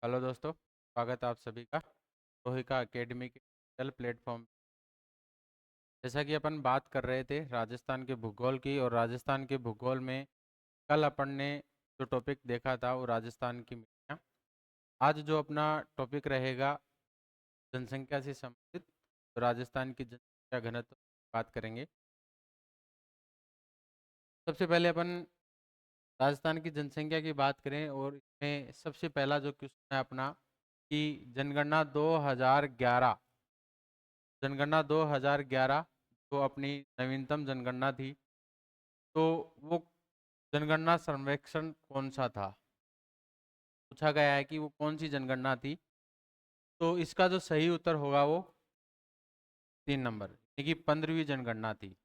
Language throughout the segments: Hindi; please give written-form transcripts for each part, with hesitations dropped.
हेलो दोस्तों, स्वागत है आप सभी का रोहिका एकेडमी के डिजिटल प्लेटफॉर्म। जैसा कि अपन बात कर रहे थे राजस्थान के भूगोल की, और राजस्थान के भूगोल में कल अपन ने जो टॉपिक देखा था वो राजस्थान की मिट्टियाँ। आज जो अपना टॉपिक रहेगा जनसंख्या से संबंधित, तो राजस्थान की जनसंख्या घनत्व की बात करेंगे। सबसे पहले अपन राजस्थान की जनसंख्या की बात करें, और इसमें सबसे पहला जो क्वेश्चन है अपना कि जनगणना 2011, जनगणना 2011 जो अपनी नवीनतम जनगणना थी, तो वो जनगणना सर्वेक्षण कौन सा था, पूछा गया है कि वो कौन सी जनगणना थी। तो इसका जो सही उत्तर होगा वो 3 नंबर, यानी कि 15वीं जनगणना थी।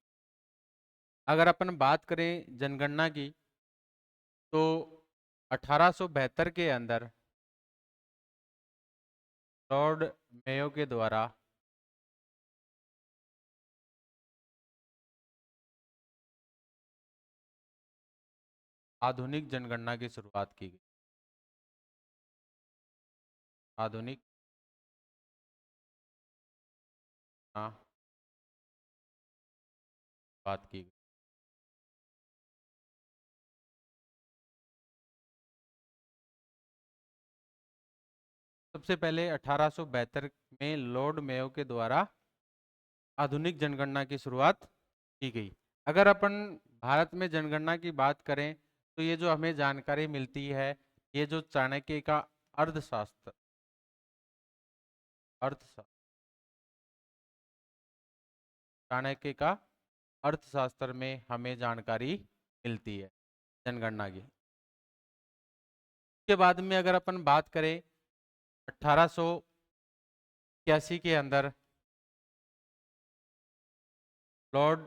अगर अपन बात करें जनगणना की, तो 1872 के अंदर लॉर्ड मेयो के द्वारा आधुनिक जनगणना की शुरुआत की गई। आधुनिक, हाँ, बात की गई। सबसे पहले 1872 में लॉर्ड मेयो के द्वारा आधुनिक जनगणना की शुरुआत की गई। अगर अपन भारत में जनगणना की बात करें, तो ये जो हमें जानकारी मिलती है, ये जो चाणक्य का अर्थशास्त्र अर्थशास्त्र चाणक्य का अर्थशास्त्र में हमें जानकारी मिलती है जनगणना की। उसके बाद में अगर अपन बात करें 1881 के अंदर लॉर्ड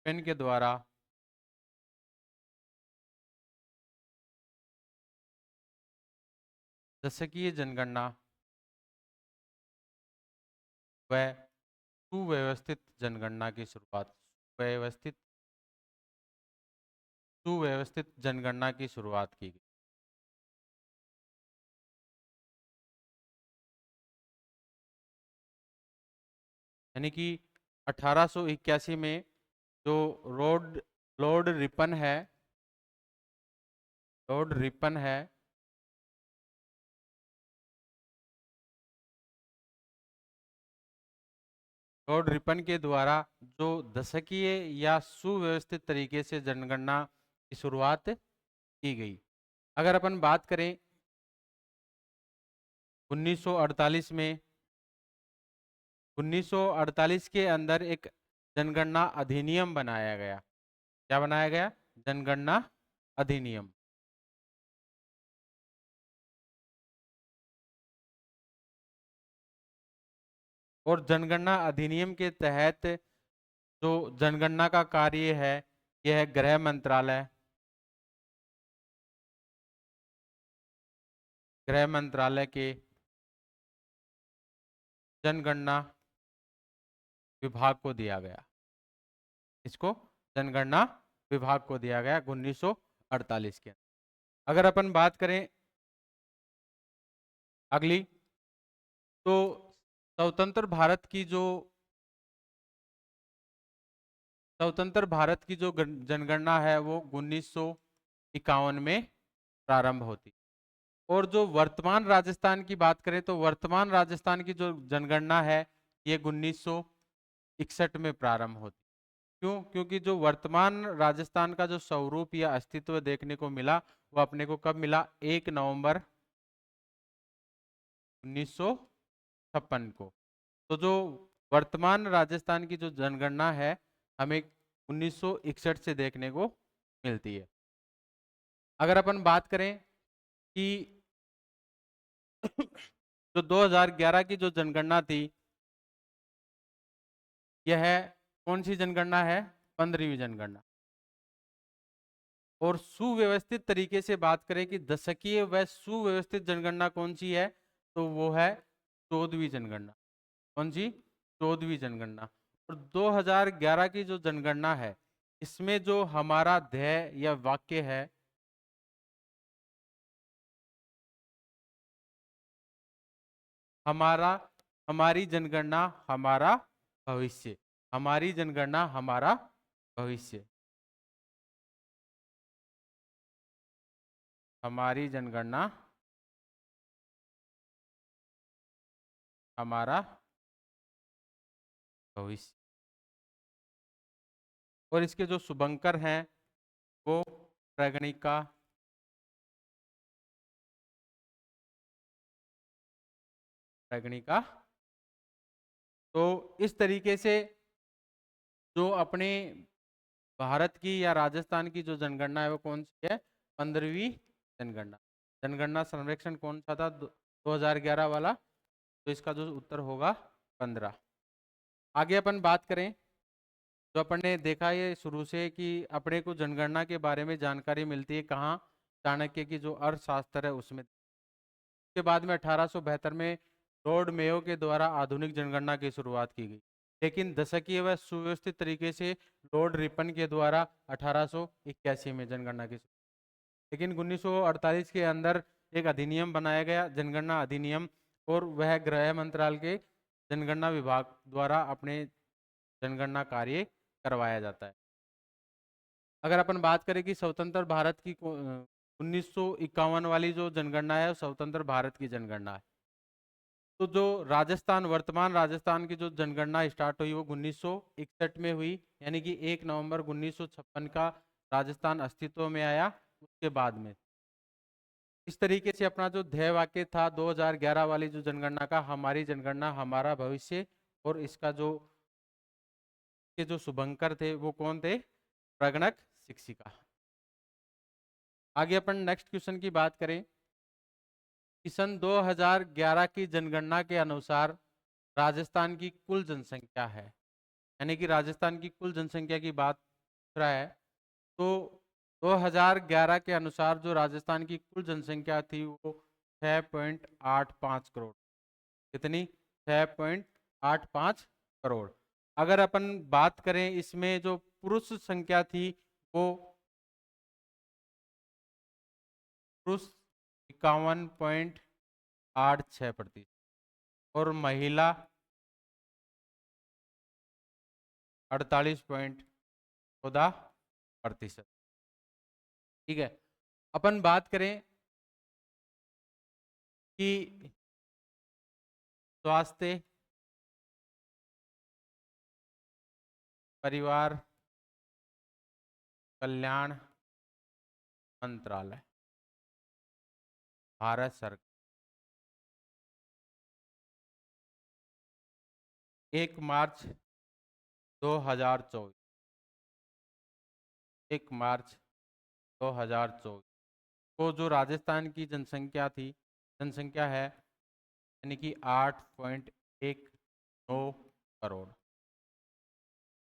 पेन के द्वारा दशकीय जनगणना व सुव्यवस्थित जनगणना की शुरुआत व्यवस्थित सुव्यवस्थित जनगणना की शुरुआत की गई। यानी कि 1881 में जो रोड लॉर्ड रिपन है लॉर्ड रिपन है लॉर्ड रिपन के द्वारा जो दशकीय या सुव्यवस्थित तरीके से जनगणना की शुरुआत की गई। अगर अपन बात करें 1948 में, 1948 के अंदर एक जनगणना अधिनियम बनाया गया। क्या बनाया गया? जनगणना अधिनियम। और जनगणना अधिनियम के तहत जो जनगणना का कार्य है, यह है गृह मंत्रालय। गृह मंत्रालय के जनगणना विभाग को दिया गया। इसको जनगणना विभाग को दिया गया 1948 के अंदर। अगर अपन बात करें अगली, तो स्वतंत्र भारत की जो स्वतंत्र भारत की जो जनगणना है वो 1951 में प्रारंभ होती। और जो वर्तमान राजस्थान की बात करें, तो वर्तमान राजस्थान की जो जनगणना है ये 1961 में प्रारंभ होती। क्यों? क्योंकि जो वर्तमान राजस्थान का जो स्वरूप या अस्तित्व देखने को मिला, वो अपने को कब मिला? 1 नवंबर 1956 को। तो जो वर्तमान राजस्थान की जो जनगणना है, हमें 1961 से देखने को मिलती है। अगर अपन बात करें कि जो 2011 की जो जनगणना थी, यह कौन सी जनगणना है? 15वीं जनगणना। और सुव्यवस्थित तरीके से बात करें कि दशकीय व सुव्यवस्थित जनगणना कौन सी है, तो वो है 14वीं जनगणना। कौन सी? 14वीं जनगणना। और 2011 की जो जनगणना है, इसमें जो हमारा ध्येय या वाक्य है, हमारा हमारी जनगणना हमारा भविष्य, हमारी जनगणना हमारा भविष्य, हमारी जनगणना हमारा भविष्य। और इसके जो शुभंकर हैं वो प्रगणिका, प्रगणिका। तो इस तरीके से जो अपने भारत की या राजस्थान की जो जनगणना है वो कौन सी है? 15वीं जनगणना। जनगणना सर्वेक्षण कौन सा था? 2011 वाला। तो इसका जो उत्तर होगा 15। आगे अपन बात करें, जो अपन ने देखा ये शुरू से कि अपने को जनगणना के बारे में जानकारी मिलती है कहाँ? चाणक्य की जो अर्थशास्त्र है उसमें। उसके बाद में 1872 में लॉर्ड मेयो के द्वारा आधुनिक जनगणना की शुरुआत की गई, लेकिन दशकीय व सुव्यवस्थित तरीके से लॉर्ड रिपन के द्वारा 1881 में जनगणना की। लेकिन 1948 के अंदर एक अधिनियम बनाया गया, जनगणना अधिनियम, और वह गृह मंत्रालय के जनगणना विभाग द्वारा अपने जनगणना कार्य करवाया जाता है। अगर अपन बात करें कि स्वतंत्र भारत की 1951 वाली जो जनगणना है, स्वतंत्र भारत की जनगणना है। तो जो राजस्थान, वर्तमान राजस्थान की जो जनगणना स्टार्ट हुई वो 1961 में हुई, यानी कि 1 नवंबर 1956 का राजस्थान अस्तित्व में आया। उसके बाद में इस तरीके से अपना जो ध्येय वाक्य था 2011 वाली जो जनगणना का, हमारी जनगणना हमारा भविष्य, और इसका जो के जो शुभंकर थे वो कौन थे? प्रगणक शिक्षिका। आगे अपन नेक्स्ट क्वेश्चन की बात करें कि सन 2011 की जनगणना के अनुसार राजस्थान की कुल जनसंख्या है, यानी कि राजस्थान की कुल जनसंख्या की बात कर रहा है। तो 2011 के अनुसार जो राजस्थान की कुल जनसंख्या थी वो 6.85 करोड़। कितनी? 6.85 करोड़। अगर अपन बात करें इसमें जो पुरुष संख्या थी वो पुरुष 51.86% और महिला 48.14%। ठीक है। अपन बात करें कि स्वास्थ्य, परिवार कल्याण मंत्रालय, भारत सरकार, 1 मार्च 2024, 1 मार्च 2024 को जो राजस्थान की जनसंख्या थी, जनसंख्या है, यानी कि 8.19 करोड़।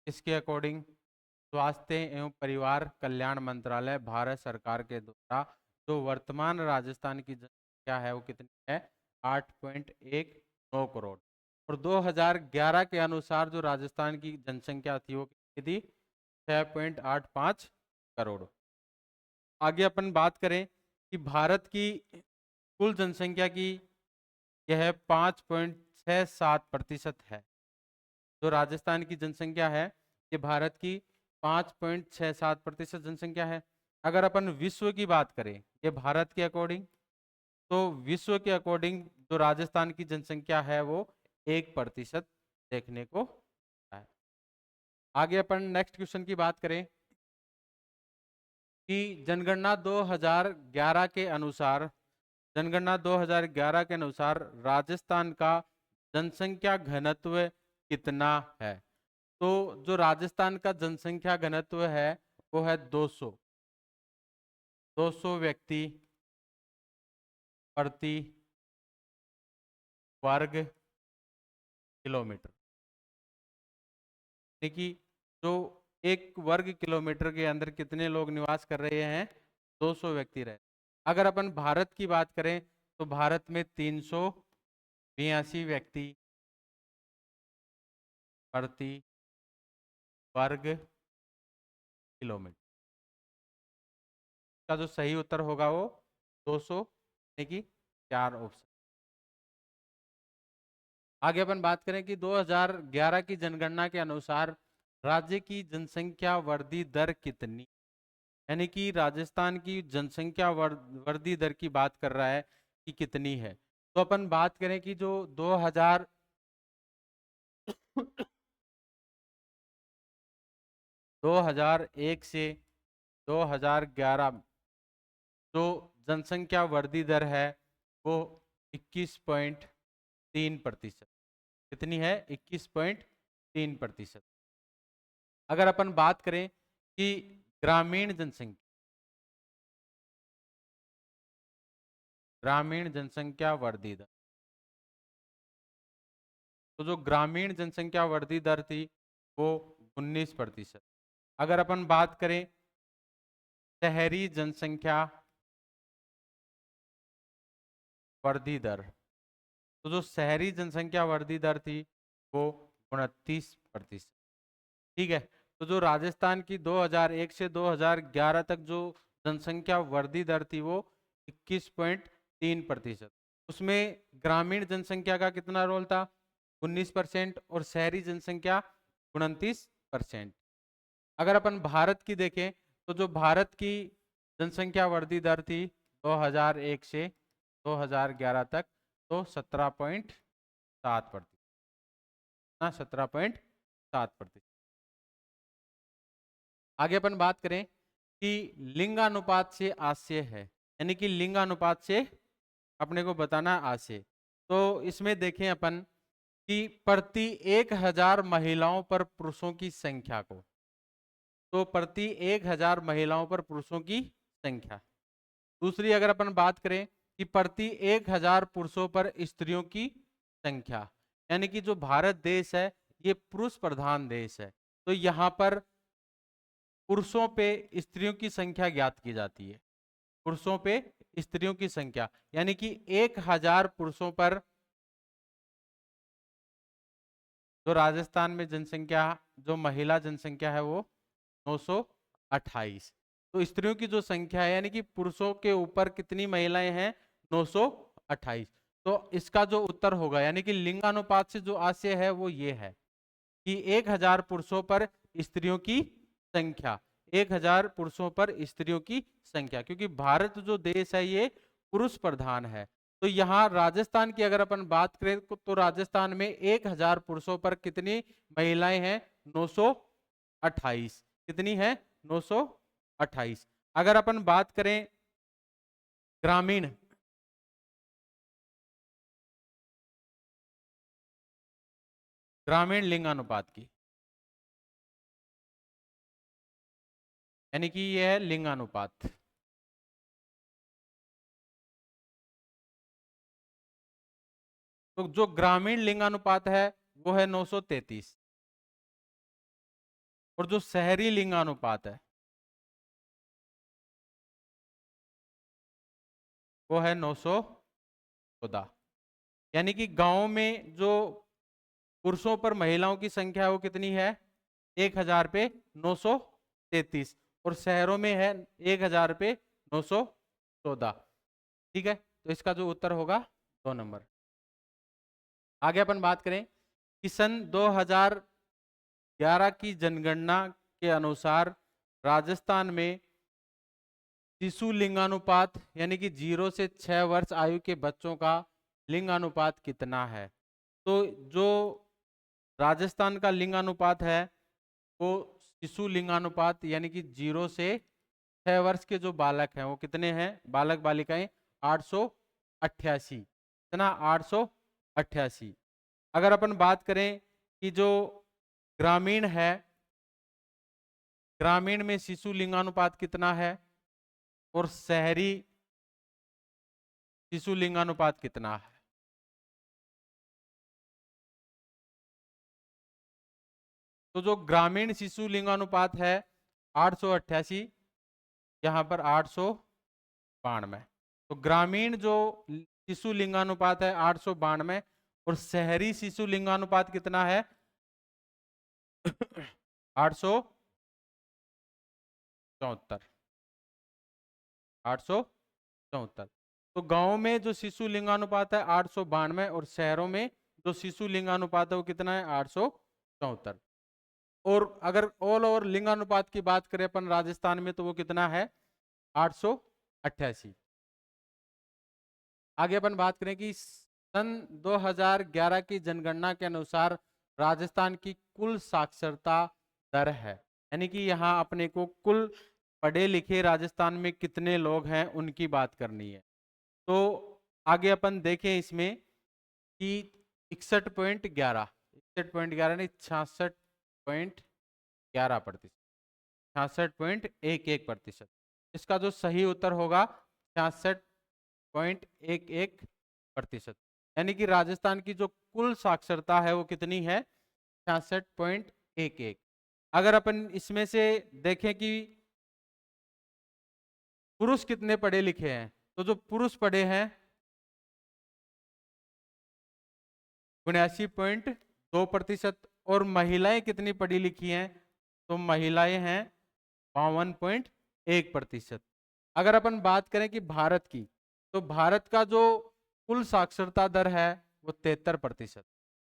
इसके अकॉर्डिंग स्वास्थ्य एवं परिवार कल्याण मंत्रालय भारत सरकार के द्वारा जो वर्तमान राजस्थान की जनसंख्या है वो कितनी है? 8.19 करोड़। और 2011 के अनुसार जो राजस्थान की जनसंख्या थी वो कितनी थी? 6.85 करोड़। आगे अपन बात करें कि भारत की कुल जनसंख्या की यह 5.67% है। जो राजस्थान की जनसंख्या है ये भारत की 5.67% जनसंख्या है। अगर अपन विश्व की बात करें, ये भारत के अकॉर्डिंग, तो विश्व के अकॉर्डिंग जो राजस्थान की जनसंख्या है वो 1% देखने को है। आगे अपन नेक्स्ट क्वेश्चन की बात करें कि जनगणना 2011 के अनुसार, जनगणना 2011 के अनुसार राजस्थान का जनसंख्या घनत्व कितना है? तो जो राजस्थान का जनसंख्या घनत्व है वो है 200 व्यक्ति प्रति वर्ग किलोमीटर। देखिए, जो एक वर्ग किलोमीटर के अंदर कितने लोग निवास कर रहे हैं? 200 व्यक्ति रहे। अगर अपन भारत की बात करें तो भारत में 382 व्यक्ति प्रति वर्ग किलोमीटर। का जो सही उत्तर होगा वो 200 यानी कि 4 ऑप्शन। आगे अपन बात करें कि 2011 की जनगणना के अनुसार राज्य की जनसंख्या वृद्धि दर कितनी, यानी कि राजस्थान की जनसंख्या वृद्धि दर की बात कर रहा है कि कितनी है। तो अपन बात करें कि जो 2001 से 2011 जो जनसंख्या वृद्धि दर है वो 21.3%। कितनी है? 21.3%। अगर अपन बात करें कि ग्रामीण जनसंख्या वृद्धि दर, तो जो ग्रामीण जनसंख्या वृद्धि दर थी वो 19%। अगर अपन बात करें शहरी जनसंख्या वृद्धि दर, तो जो शहरी जनसंख्या वृद्धि दर थी वो 29%। ठीक है। तो जो राजस्थान की 2001 से 2011 तक जो जनसंख्या वृद्धि दर थी वो 21.3%। उसमें ग्रामीण जनसंख्या का कितना रोल था? 19% और शहरी जनसंख्या 29%। अगर अपन भारत की देखें तो जो भारत की जनसंख्या वृद्धि दर थी 2001 से 2011 तक तो 17.7%। 17.7%। आगे अपन बात करें कि लिंगानुपात से आशय है, यानी कि लिंगानुपात से अपने को बताना आशय। तो इसमें देखें अपन कि प्रति 1000 महिलाओं पर पुरुषों की संख्या को, तो प्रति 1000 महिलाओं पर पुरुषों की संख्या। दूसरी अगर अपन बात करें कि प्रति 1000 पुरुषों पर स्त्रियों की संख्या, यानी कि जो भारत देश है ये पुरुष प्रधान देश है, तो यहाँ पर पुरुषों पे स्त्रियों की संख्या ज्ञात की जाती है। पुरुषों पे स्त्रियों की संख्या, यानी कि 1000 पुरुषों पर जो राजस्थान में जनसंख्या, जो महिला जनसंख्या है वो 928। तो स्त्रियों की जो संख्या है यानी कि पुरुषों के ऊपर कितनी महिलाएं हैं? 928। तो इसका जो उत्तर होगा यानी कि लिंगानुपात से जो आशय है वो ये है कि 1000 पुरुषों पर स्त्रियों की संख्या, 1000 पुरुषों पर स्त्रियों की संख्या, क्योंकि भारत जो देश है ये पुरुष प्रधान है। तो यहाँ राजस्थान की अगर अपन बात करें तो राजस्थान में 1000 पुरुषों पर कितनी महिलाएं हैं? 928। कितनी है? 928। अगर अपन बात करें ग्रामीण ग्रामीण लिंगानुपात की, यानी कि यह है लिंगानुपात। तो जो ग्रामीण लिंगानुपात है वो है 933 और जो शहरी लिंगानुपात है वो है 914। यानी कि गांव में जो पुरुषों पर महिलाओं की संख्या है वो कितनी है? 1000 पे 933 और शहरों में है 1000 पे 914। ठीक है। तो इसका जो उत्तर होगा 2 नंबर। आगे अपन बात करें कि सन 2011 की जनगणना के अनुसार राजस्थान में शिशु लिंगानुपात यानी कि 0 से 6 वर्ष आयु के बच्चों का लिंगानुपात कितना है? तो जो राजस्थान का लिंगानुपात है वो शिशु लिंगानुपात यानी कि 0 से 6 वर्ष के जो बालक हैं वो कितने हैं? बालक बालिकाएं 888। कितना? 888। अगर अपन बात करें कि जो ग्रामीण है, ग्रामीण में शिशु लिंगानुपात कितना है और शहरी शिशु लिंगानुपात कितना है? तो जो ग्रामीण शिशु लिंगानुपात है 888, यहाँ पर 892। तो ग्रामीण जो शिशु लिंगानुपात है 892 और शहरी शिशु लिंगानुपात कितना है? 800 874। 874। तो गांव में जो शिशु लिंगानुपात है 892 और शहरों में जो शिशु लिंगानुपात है वो कितना है 874। और अगर ऑल ओवर लिंगानुपात की बात करें अपन राजस्थान में तो वो कितना है 888। आगे अपन बात करें कि सन 2011 की जनगणना के अनुसार राजस्थान की कुल साक्षरता दर है, यानी कि यहाँ अपने को कुल पढ़े लिखे राजस्थान में कितने लोग हैं उनकी बात करनी है। तो आगे अपन देखें इसमें कि 61.11 नहीं 66.11%, 66.11%। इसका जो सही उत्तर होगा 66.11%, यानी कि राजस्थान की जो कुल साक्षरता है वो कितनी है 66.11। अगर अपन इसमें से देखें कि पुरुष कितने पढ़े लिखे हैं, तो जो पुरुष पढ़े हैं 79.2% और महिलाएं कितनी पढ़ी लिखी हैं, तो महिलाएं हैं 52.1%। अगर अपन बात करें कि भारत की, तो भारत का जो कुल साक्षरता दर है वो 73%।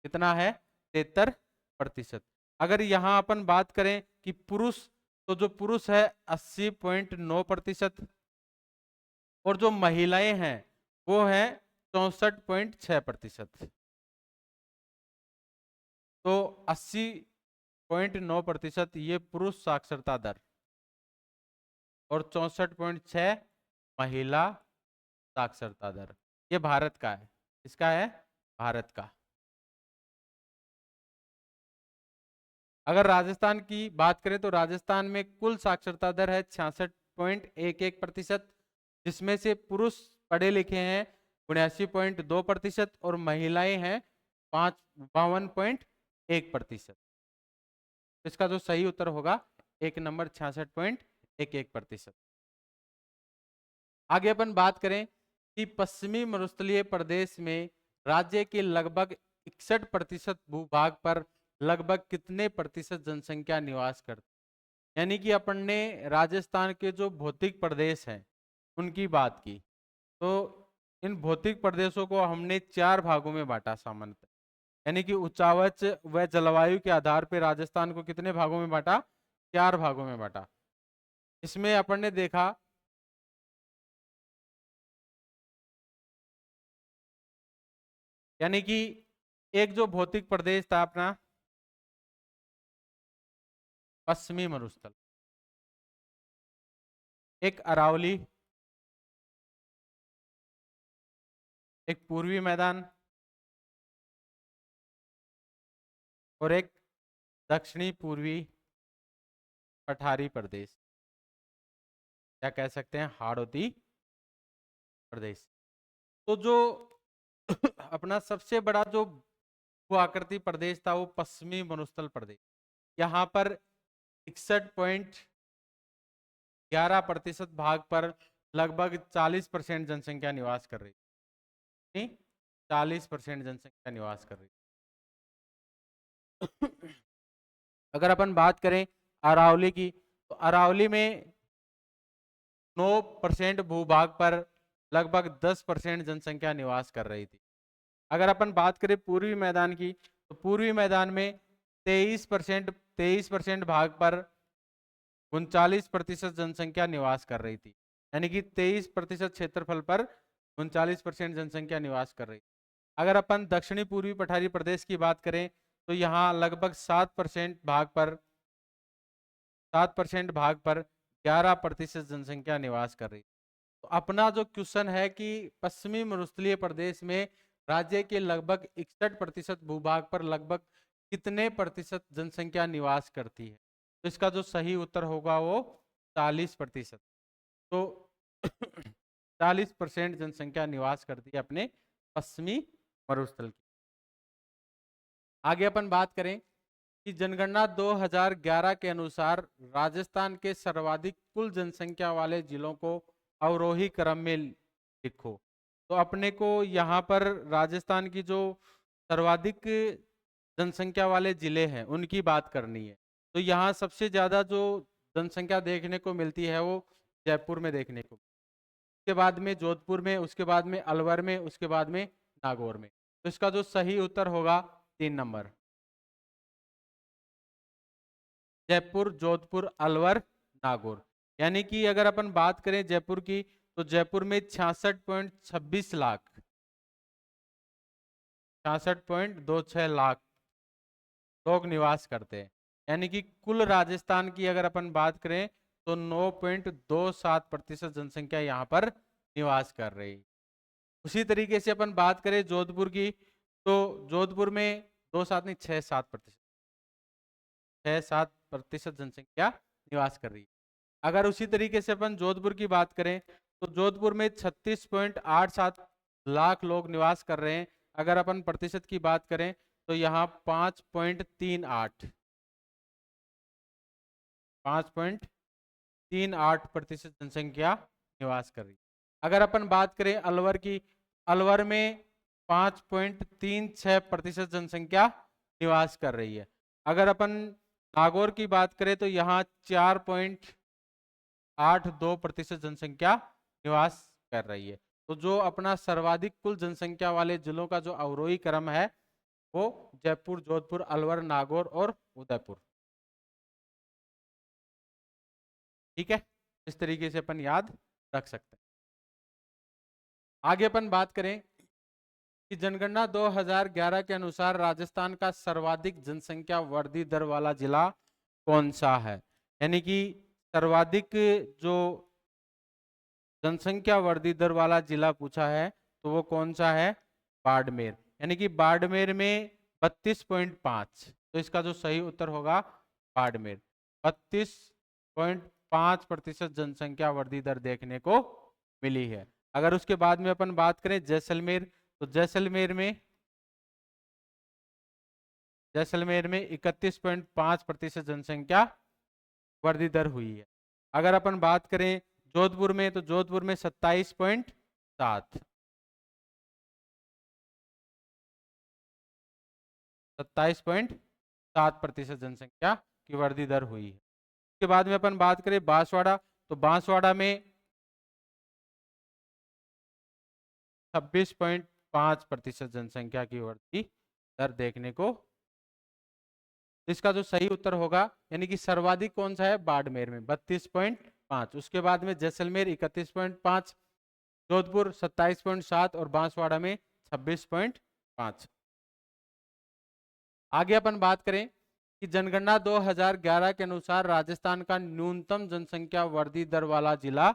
कितना है 73%। अगर यहाँ अपन बात करें कि पुरुष, तो जो पुरुष है 80.9% और जो महिलाएं हैं वो है 64.6%। तो 80.9% ये पुरुष साक्षरता दर और 64.6 महिला साक्षरता दर, ये भारत का है। इसका है भारत का। अगर राजस्थान की बात करें तो राजस्थान में कुल साक्षरता दर है 66.11%, जिसमें से पुरुष पढ़े लिखे हैं 79.2% और महिलाएं हैं 52.1%। इसका जो सही उत्तर होगा एक नंबर 66.11%। आगे अपन बात करें कि पश्चिमी मरुस्थलीय प्रदेश में राज्य के लगभग 61% भूभाग पर लगभग कितने प्रतिशत जनसंख्या निवास करती, यानी कि अपन ने राजस्थान के जो भौतिक प्रदेश हैं उनकी बात की। तो इन भौतिक प्रदेशों को हमने 4 भागों में बांटा सामान्यतः, यानी कि उच्चावच व जलवायु के आधार पर राजस्थान को कितने भागों में बांटा 4 भागों में बांटा। इसमें अपन ने देखा यानी कि एक जो भौतिक प्रदेश था अपना पश्चिमी मरुस्थल, एक अरावली, एक पूर्वी मैदान और एक दक्षिणी पूर्वी पठारी प्रदेश, क्या कह सकते हैं हाड़ौती प्रदेश। तो जो अपना सबसे बड़ा जो भू-आकृति प्रदेश था वो पश्चिमी मरुस्थल प्रदेश, यहाँ पर 61.11% भाग पर लगभग 40% जनसंख्या निवास कर रही, 40% जनसंख्या निवास कर रही। अगर अपन बात करें अरावली की, तो अरावली में 9% भूभाग पर लगभग 10% जनसंख्या निवास कर रही थी। अगर अपन बात करें पूर्वी मैदान की, तो पूर्वी मैदान में 23% भाग पर 39% जनसंख्या निवास कर रही थी, यानी कि 23% क्षेत्रफल पर 39% जनसंख्या निवास कर रही थी। अगर अपन दक्षिणी पूर्वी पठारी प्रदेश की बात करें तो यहाँ लगभग 7% भाग पर 11% जनसंख्या निवास कर रही। तो अपना जो क्वेश्चन है कि पश्चिमी मरुस्थलीय प्रदेश में राज्य के लगभग 61% भूभाग पर लगभग कितने प्रतिशत जनसंख्या निवास करती है, तो इसका जो सही उत्तर होगा वो 40%। तो 40% जनसंख्या निवास करती है अपने पश्चिमी मरुस्थल की। आगे अपन बात करें कि जनगणना 2011 के अनुसार राजस्थान के सर्वाधिक कुल जनसंख्या वाले जिलों को अवरोही क्रम में लिखो। तो अपने को यहाँ पर राजस्थान की जो सर्वाधिक जनसंख्या वाले जिले हैं उनकी बात करनी है। तो यहाँ सबसे ज्यादा जो जनसंख्या देखने को मिलती है वो जयपुर में देखने को, उसके बाद में जोधपुर में, उसके बाद में अलवर में, उसके बाद में नागौर में। तो इसका जो सही उत्तर होगा 3 नंबर, जयपुर, जोधपुर, अलवर, नागौर। यानी कि अगर अपन बात करें जयपुर की, तो जयपुर में 66.26 लाख, 66.26 लाख लोग निवास करते हैं। यानी कि कुल राजस्थान की अगर अपन बात करें तो 9.27% जनसंख्या यहाँ पर निवास कर रही। उसी तरीके से अपन बात करें जोधपुर की, तो जोधपुर में 2 7 नहीं 6-7%, 6-7% जनसंख्या निवास कर रही है। अगर उसी तरीके से अपन जोधपुर की बात करें तो जोधपुर में 36.87 लाख लोग निवास कर रहे हैं। अगर अपन प्रतिशत की बात करें तो यहाँ 5.38% जनसंख्या निवास कर रही है। अगर अपन बात करें अलवर की, अलवर में 5.36% जनसंख्या निवास कर रही है। अगर अपन नागौर की बात करें तो यहाँ 4.82% जनसंख्या निवास कर रही है। तो जो अपना सर्वाधिक कुल जनसंख्या वाले जिलों का जो अवरोही क्रम है वो जयपुर, जोधपुर, अलवर, नागौर और उदयपुर। ठीक है, इस तरीके से अपन याद रख सकते हैं। आगे अपन बात करें कि जनगणना 2011 के अनुसार राजस्थान का सर्वाधिक जनसंख्या वृद्धि दर वाला जिला कौन सा है। यानी कि सर्वाधिक जो जनसंख्या वृद्धि दर वाला जिला पूछा है तो वो कौन सा है, बाड़मेर। यानी कि बाड़मेर में 32.5, तो इसका जो सही उत्तर होगा बाड़मेर, 32.5% जनसंख्या वृद्धि दर देखने को मिली है। अगर उसके बाद में अपन बात करें जैसलमेर, तो जैसलमेर में 31.5% जनसंख्या वृद्धि दर हुई है। अगर अपन बात करें जोधपुर में, तो जोधपुर में 27.7, 27.7% जनसंख्या की वृद्धि दर हुई है। उसके बाद में अपन बात करें बांसवाड़ा, तो बांसवाड़ा में 26.5% जनसंख्या की वृद्धि दर देखने को। इसका जो सही उत्तर होगा, यानी कि सर्वाधिक कौन सा है, बाड़मेर में 32.5, उसके बाद में जैसलमेर 31.5, जोधपुर 27.7 और बांसवाड़ा में 26.5। आगे अपन बात करें कि जनगणना 2011 के अनुसार राजस्थान का न्यूनतम जनसंख्या वृद्धि दर वाला जिला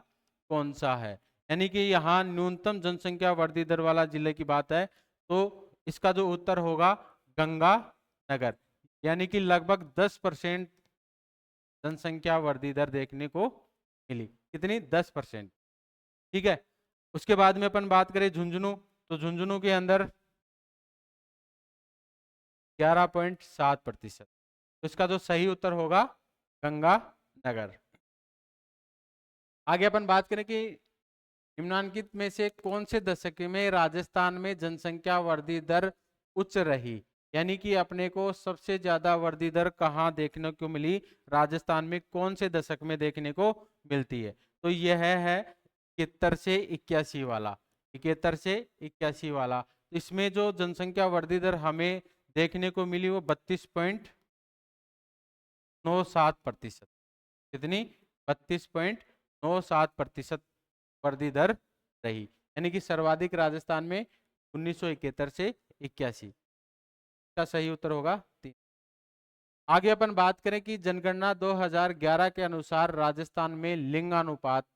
कौन सा है। यानी कि यहाँ न्यूनतम जनसंख्या वृद्धि दर वाला जिले की बात है तो इसका जो उत्तर होगा गंगानगर। यानी कि लगभग 10% जनसंख्या वृद्धि दर देखने को मिली। कितनी, 10%। ठीक है, उसके बाद में अपन बात करें झुंझुनू, तो झुंझुनू के अंदर 11.7%, तो इसका जो सही उत्तर होगा गंगानगर। आगे अपन बात करें कि निम्नलिखित में से कौन से दशक में राजस्थान में जनसंख्या वृद्धि दर उच्च रही। यानी कि अपने को सबसे ज्यादा वृद्धि दर कहाँ देखने को मिली, राजस्थान में कौन से दशक में देखने को मिलती है। तो यह है 71 से 81 वाला, 71 से 81 वाला। इसमें जो जनसंख्या वृद्धि दर हमें देखने को मिली वो 32.97%। कितनी, 32.97% वृद्धि दर रही। यानी कि सर्वाधिक राजस्थान में 1971 से 81, का सही उत्तर होगा 3। आगे अपन बात करें कि जनगणना 2011 के अनुसार राजस्थान में लिंगानुपात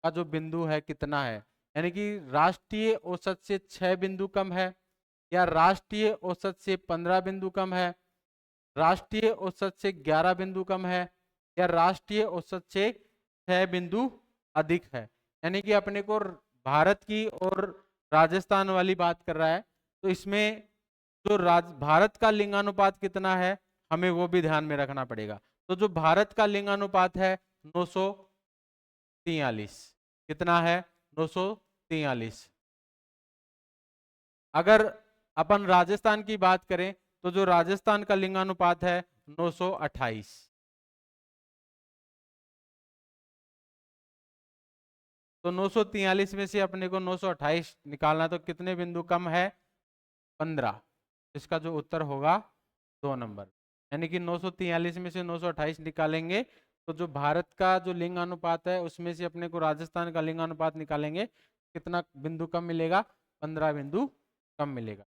का जो बिंदु है कितना है। यानी कि राष्ट्रीय औसत से 6 बिंदु कम है, या राष्ट्रीय औसत से 15 बिंदु कम है, राष्ट्रीय औसत से 11 बिंदु कम है, या राष्ट्रीय औसत से 6 बिंदु अधिक है। यानी कि अपने को भारत की और राजस्थान वाली बात कर रहा है, तो इसमें जो भारत का लिंगानुपात कितना है हमें वो भी ध्यान में रखना पड़ेगा। तो जो भारत का लिंगानुपात है 943, कितना है, 943। अगर अपन राजस्थान की बात करें तो जो राजस्थान का लिंगानुपात है 928। तो 943 में से अपने को 928 निकालना, तो कितने बिंदु कम है? 15। इसका जो उत्तर होगा 2 नंबर। यानी कि 943 में से 928 निकालेंगे तो जो भारत का जो लिंग अनुपात है उसमें से अपने को राजस्थान का लिंग अनुपात निकालेंगे, कितना बिंदु कम मिलेगा? 15 बिंदु कम मिलेगा।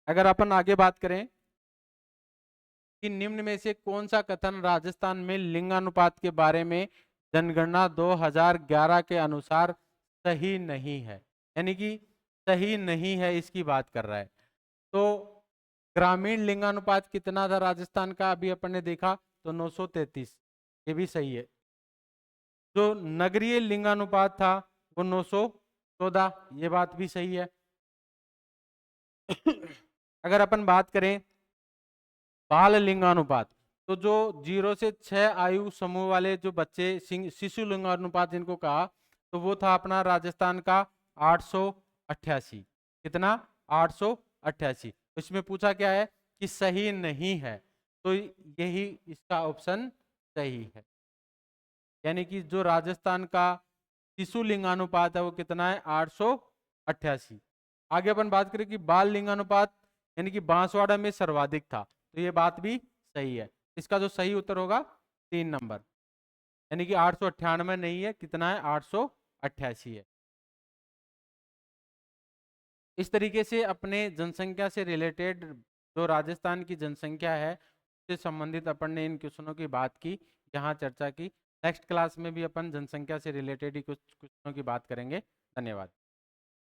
अगर अपन आगे बात करें कि निम्न में से कौन सा कथन राजस्थान में लिंगानुपात के बारे में जनगणना 2011 के अनुसार सही नहीं है, यानी कि सही नहीं है, इसकी बात कर रहा है। तो ग्रामीण लिंगानुपात कितना था राजस्थान का? अभी अपन ने देखा तो 933, ये भी सही है। जो नगरीय लिंगानुपात था वो 914, ये बात भी सही है। अगर अपन बात करें बाल लिंगानुपात, तो जो 0 से 6 आयु समूह वाले जो बच्चे शिशु लिंगानुपात जिनको कहा, तो वो था अपना राजस्थान का 888। कितना? 888। इसमें पूछा क्या है कि सही नहीं है, तो यही इसका ऑप्शन सही है। यानी कि जो राजस्थान का शिशु लिंगानुपात है वो कितना है? 888। आगे अपन बात करें कि बाल लिंगानुपात, यानी कि बांसवाड़ा में सर्वाधिक था, तो ये बात भी सही है। इसका जो सही उत्तर होगा 3 नंबर, यानी कि 898 नहीं है, कितना है? 888 है। इस तरीके से अपने जनसंख्या से रिलेटेड जो राजस्थान की जनसंख्या है उससे संबंधित अपन ने इन क्वेश्चनों की बात की, यहाँ चर्चा की। नेक्स्ट क्लास में भी अपन जनसंख्या से रिलेटेड ही कुछ क्वेश्चनों की बात करेंगे। धन्यवाद।